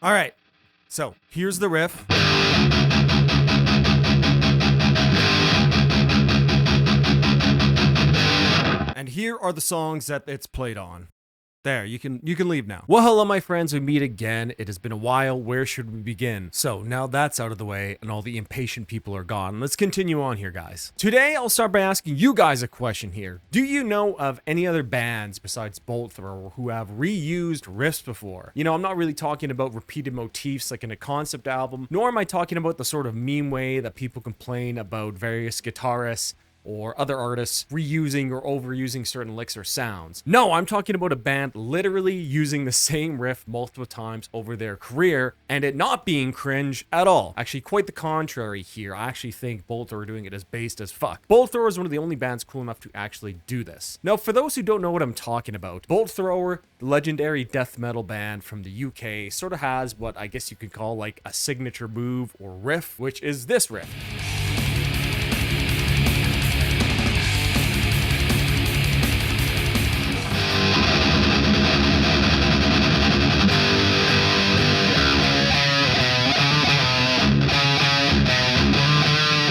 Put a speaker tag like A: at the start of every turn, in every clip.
A: All right, so here's the riff. And here are the songs that it's played on. There, you can leave now. Well, hello, my friends. We meet again. It has been a while. Where should we begin? So now that's out of the way and all the impatient people are gone. Let's continue on here, guys. Today, I'll start by asking you guys a question here. Do you know of any other bands besides Bolt Thrower who have reused riffs before? You know, I'm not really talking about repeated motifs like in a concept album, nor am I talking about the sort of meme way that people complain about various guitarists or other artists reusing or overusing certain licks or sounds. No, I'm talking about a band literally using the same riff multiple times over their career and it not being cringe at all. Actually, quite the contrary here. I actually think Bolt Thrower doing it is based as fuck. Bolt Thrower is one of the only bands cool enough to actually do this. Now, for those who don't know what I'm talking about, Bolt Thrower, the legendary death metal band from the UK, sort of has what I guess you could call like a signature move or riff, which is this riff.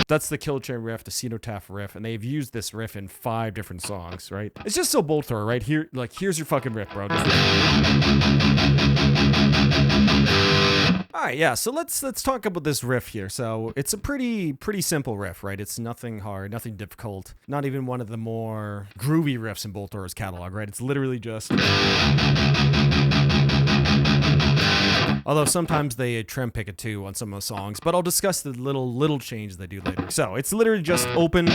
A: That's the Kill Chain riff, the Cenotaph riff, and they've used this riff in 5 different songs, right? It's just so Bolt Thrower, right? Here, like, here's your fucking riff, bro. All right, yeah, so let's talk about this riff here. So it's a pretty simple riff, right? It's nothing hard, nothing difficult, not even one of the more groovy riffs in Bolt Thrower's catalog, right? It's literally just... Although sometimes they trim pick it too on some of the songs, but I'll discuss the little changes they do later. So it's literally just open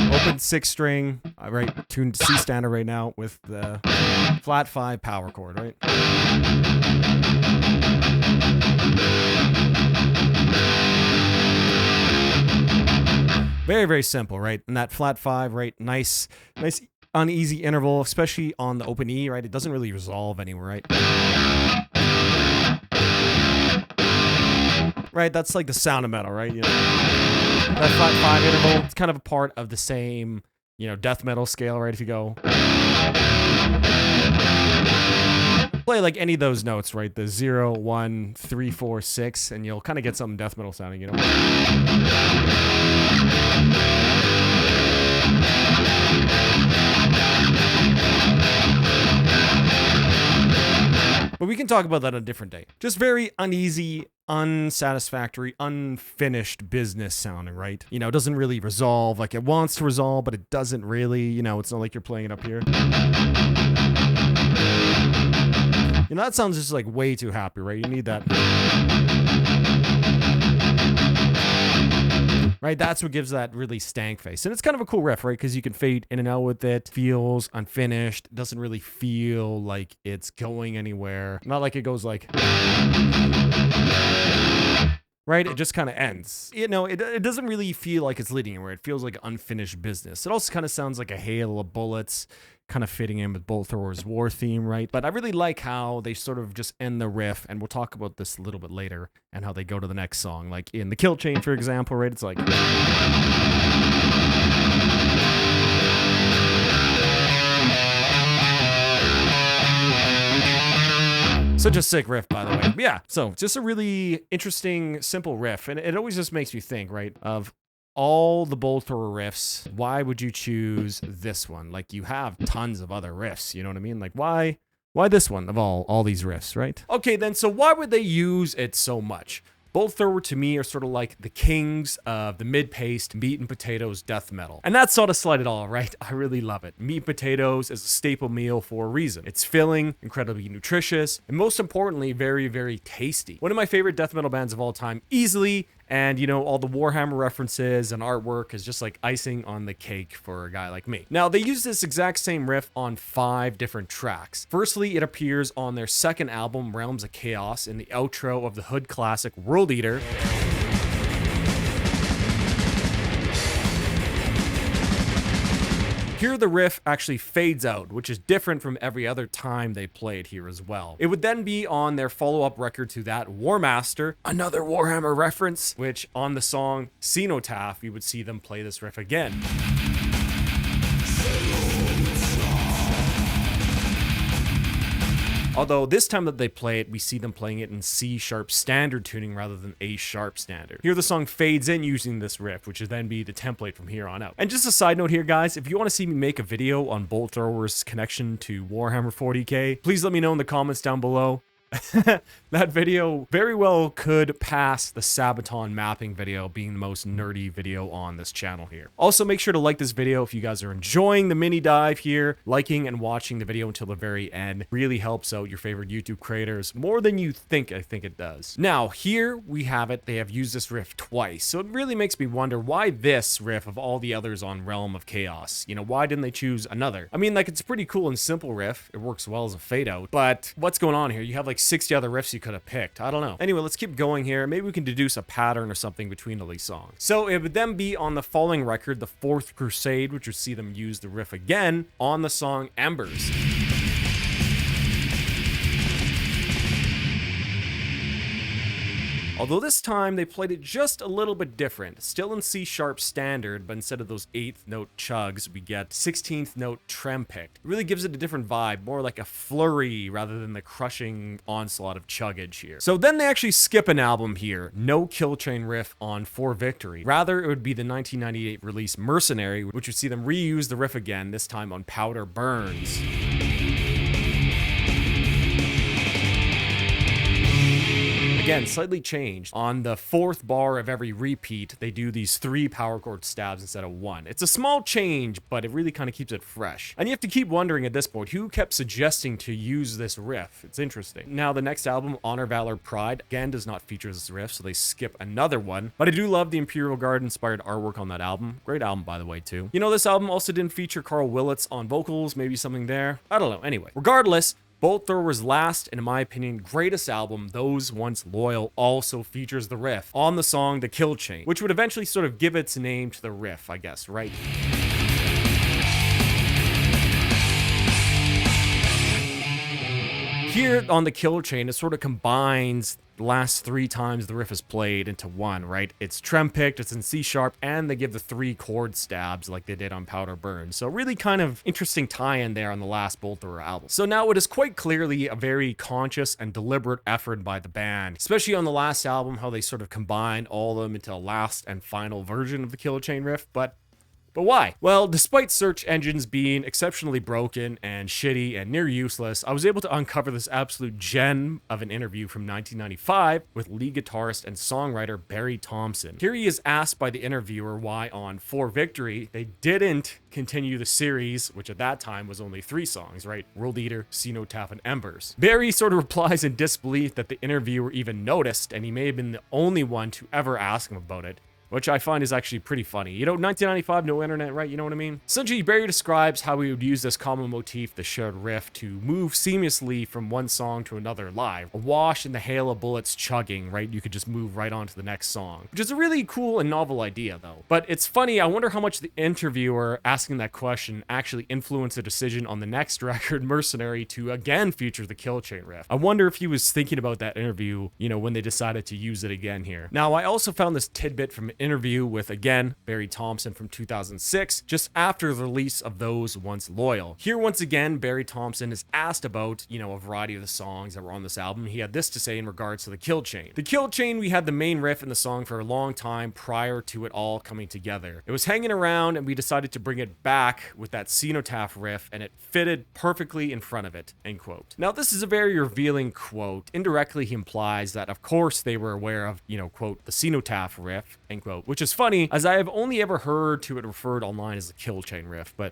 A: 6-string, right, tuned to C standard right now with the flat 5 power chord, right? Very, very simple, right? And that flat 5, right, nice uneasy interval, especially on the open E, right? It doesn't really resolve anywhere, right? Right, that's like the sound of metal, right? You know, that flat 5 interval, it's kind of a part of the same, you know, death metal scale, right? If you go play like any of those notes, right? The 0, 1, 3, 4, 6, and you'll kind of get something death metal sounding, you know? But we can talk about that on a different day. Just very uneasy, unsatisfactory, unfinished business sounding, right? You know, it doesn't really resolve like it wants to resolve, but it doesn't really, you know, it's not like you're playing it up here. You know, that sounds just like way too happy, right? You need that. Right, that's what gives that really stank face. And it's kind of a cool riff, right? Because you can fade in and out with it. Feels unfinished. Doesn't really feel like it's going anywhere. Not like it goes like... Right? It just kind of ends. You know, it doesn't really feel like it's leading anywhere. It feels like unfinished business. It also kind of sounds like a hail of bullets, kind of fitting in with Bolt Thrower's war theme, right? But I really like how they sort of just end the riff, and we'll talk about this a little bit later, and how they go to the next song. Like in the Kill Chain, for example, right? It's like... Such a sick riff, by the way. But yeah, so just a really interesting, simple riff. And it always just makes you think, right, of all the Bolt Thrower riffs, why would you choose this one? Like, you have tons of other riffs, you know what I mean? Like, why this one of all these riffs, right? Okay, then, so why would they use it so much? Bolt Thrower, to me, are sort of like the kings of the mid-paced meat and potatoes death metal. And that's not a slight at all, right? I really love it. Meat and potatoes is a staple meal for a reason. It's filling, incredibly nutritious, and most importantly, very, very tasty. One of my favorite death metal bands of all time, easily. And, you know, all the Warhammer references and artwork is just like icing on the cake for a guy like me. Now, they use this exact same riff on 5 different tracks. Firstly, it appears on their second album, Realms of Chaos, in the outro of the Hood classic World Eater. Here the riff actually fades out, which is different from every other time they played here as well. It would then be on their follow-up record to that, War Master, another Warhammer reference, which on the song Cenotaph, you would see them play this riff again. Although this time that they play it, we see them playing it in C sharp standard tuning rather than A sharp standard. Here the song fades in using this riff, which would then be the template from here on out. And just a side note here, guys, if you want to see me make a video on Bolt Thrower's connection to Warhammer 40k, please let me know in the comments down below. That video very well could pass the Sabaton mapping video being the most nerdy video on this channel here. Also, make sure to like this video if you guys are enjoying the mini dive here. Liking and watching the video until the very end really helps out your favorite YouTube creators more than you think. I think it does. Now, here we have it. They have used this riff twice, so it really makes me wonder why this riff of all the others on Realm of Chaos. You know, why didn't they choose another? I mean, like, it's a pretty cool and simple riff. It works well as a fade out, but what's going on here? You have like 60 other riffs you could have picked. I don't know. Anyway, let's keep going here. Maybe we can deduce a pattern or something between all these songs. So it would then be on the following record, The Fourth Crusade, which would see them use the riff again on the song Embers. Although this time they played it just a little bit different, still in C sharp standard, but instead of those 8th note chugs, we get 16th note trem picked. It really gives it a different vibe, more like a flurry rather than the crushing onslaught of chuggage here. So then they actually skip an album here, no kill chain riff on For Victory. Rather, it would be the 1998 release Mercenary, which would see them reuse the riff again, this time on Powder Burns. Again, slightly changed. On the 4th bar of every repeat, they do these 3 power chord stabs instead of 1. It's a small change, but it really kind of keeps it fresh. And you have to keep wondering at this point, who kept suggesting to use this riff? It's interesting. Now, the next album, Honor, Valor, Pride, again does not feature this riff, so they skip another one. But I do love the Imperial Guard inspired artwork on that album. Great album, by the way, too. You know, this album also didn't feature Carl Willits on vocals, maybe something there. I don't know. Anyway, regardless, Bolt Thrower's last, and in my opinion, greatest album, Those Once Loyal, also features the riff on the song The Kill Chain, which would eventually sort of give its name to the riff, I guess, right? Here on The Kill Chain, it sort of combines the last 3 times the riff is played into one, right? It's trem picked, it's in C sharp, and they give the 3 chord stabs like they did on Powder Burn. So really kind of interesting tie-in there on the last Bolt Thrower album. So now it is quite clearly a very conscious and deliberate effort by the band, especially on the last album, how they sort of combined all of them into a last and final version of the Kill Chain riff, but why? Well, despite search engines being exceptionally broken and shitty and near useless, I was able to uncover this absolute gem of an interview from 1995 with lead guitarist and songwriter Barry Thompson. Here he is asked by the interviewer why on For Victory they didn't continue the series, which at that time was only 3 songs, right? World Eater, Cenotaph, and Embers. Barry sort of replies in disbelief that the interviewer even noticed, and he may have been the only one to ever ask him about it, which I find is actually pretty funny. You know, 1995, no internet, right? You know what I mean? Essentially, Barry describes how he would use this common motif, the shared riff, to move seamlessly from one song to another live. Awash in the hail of bullets chugging, right? You could just move right on to the next song, which is a really cool and novel idea, though. But it's funny, I wonder how much the interviewer asking that question actually influenced the decision on the next record, Mercenary, to again feature the Kill Chain riff. I wonder if he was thinking about that interview, you know, when they decided to use it again here. Now, I also found this tidbit from interview with, again, Barry Thompson from 2006, just after the release of Those Once Loyal. Here, once again, Barry Thompson is asked about, you know, a variety of the songs that were on this album. He had this to say in regards to the Kill Chain. The Kill Chain, we had the main riff in the song for a long time prior to it all coming together. It was hanging around and we decided to bring it back with that Cenotaph riff, and it fitted perfectly in front of it, end quote. Now, this is a very revealing quote. Indirectly, he implies that, of course, they were aware of, you know, quote, the Cenotaph riff, end quote, which is funny, as I have only ever heard to it referred online as the Kill Chain riff, but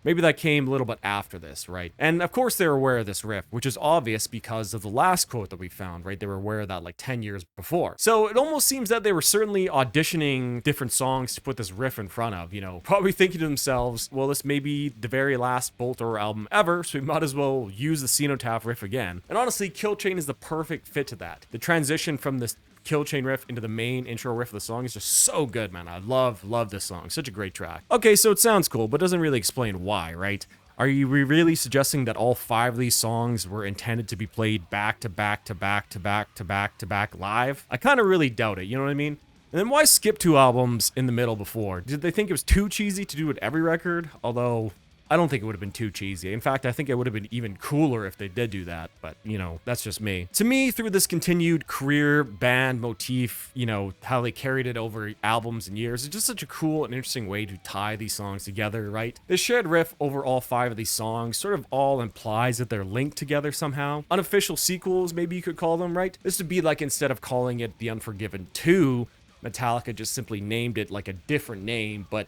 A: maybe that came a little bit after this, right? And of course they're aware of this riff, which is obvious because of the last quote that we found, right? They were aware of that like 10 years before. So it almost seems that they were certainly auditioning different songs to put this riff in front of, you know, probably thinking to themselves, well, this may be the very last Bolt Thrower album ever, so we might as well use the Cenotaph riff again. And honestly, Kill Chain is the perfect fit to that. The transition from this Kill Chain riff into the main intro riff of the song is just so good, man. I love this song. Such a great track. Okay, so it sounds cool, but doesn't really explain why, right? Are you really suggesting that all 5 of these songs were intended to be played back to back to back to back to back to back live? I kind of really doubt it, you know what I mean? And then why skip 2 albums in the middle before? Did they think it was too cheesy to do it every record? Although, I don't think it would have been too cheesy. In fact, I think it would have been even cooler if they did do that, but that's just me. To me, through this continued career band motif, how they carried it over albums and years, it's just such a cool and interesting way to tie these songs together, right? The shared riff over all 5 of these songs sort of all implies that they're linked together somehow. Unofficial sequels, maybe you could call them, right? This would be like, instead of calling it The Unforgiven 2, Metallica just simply named it like a different name, but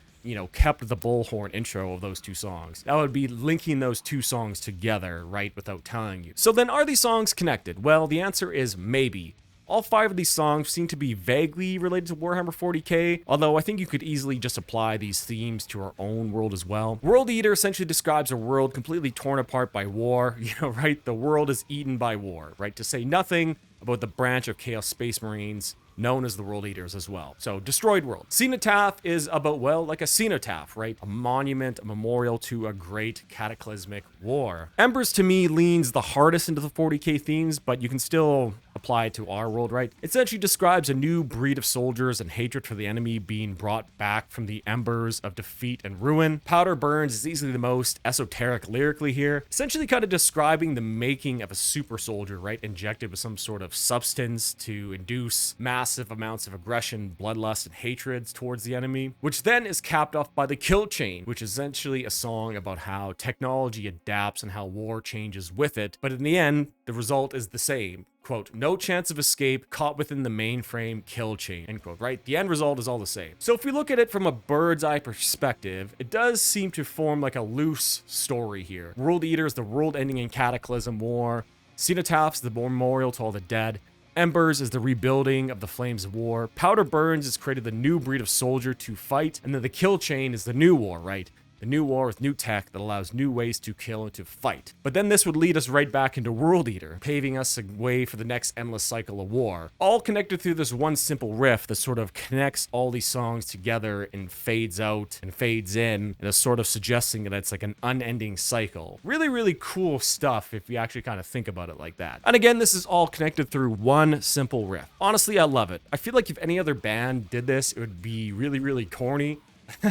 A: kept the bullhorn intro of those 2 songs. That would be linking those 2 songs together, right, without telling you. So then, are these songs connected? Well, the answer is maybe. All 5 of these songs seem to be vaguely related to Warhammer 40k, although I think you could easily just apply these themes to our own world as well. World Eater essentially describes a world completely torn apart by war, right? The world is eaten by war, right? To say nothing about the branch of Chaos Space Marines known as the World Eaters as well. So, Destroyed World. Cenotaph is about, well, like a cenotaph, right? A monument, a memorial to a great cataclysmic war. Embers, to me, leans the hardest into the 40k themes, but you can still apply it to our world, right? It essentially describes a new breed of soldiers and hatred for the enemy being brought back from the embers of defeat and ruin. Powder Burns is easily the most esoteric lyrically here, essentially kind of describing the making of a super soldier, right? Injected with some sort of substance to induce massive amounts of aggression, bloodlust, and hatred towards the enemy, which then is capped off by the Kill Chain, which is essentially a song about how technology adapts and how war changes with it, but in the end, the result is the same. Quote, no chance of escape, caught within the mainframe kill chain, end quote, right? The end result is all the same. So if we look at it from a bird's eye perspective, it does seem to form like a loose story here. World Eater is the world-ending in cataclysm war. Cenotaph's the memorial to all the dead. Embers is the rebuilding of the flames of war. Powder Burns has created the new breed of soldier to fight. And then the Kill Chain is the new war, right? The new war with new tech that allows new ways to kill and to fight. But then this would lead us right back into World Eater, paving us a way for the next endless cycle of war. All connected through this one simple riff that sort of connects all these songs together and fades out and fades in, and is sort of suggesting that it's like an unending cycle. Really, really cool stuff if you actually kind of think about it like that. And again, this is all connected through one simple riff. Honestly, I love it. I feel like if any other band did this, it would be really, really corny.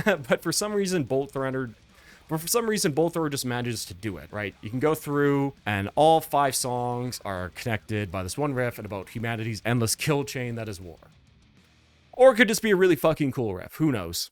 A: But for some reason, Bolt Thrower just manages to do it, right? You can go through and all 5 songs are connected by this one riff and about humanity's endless kill chain that is war. Or it could just be a really fucking cool riff. Who knows?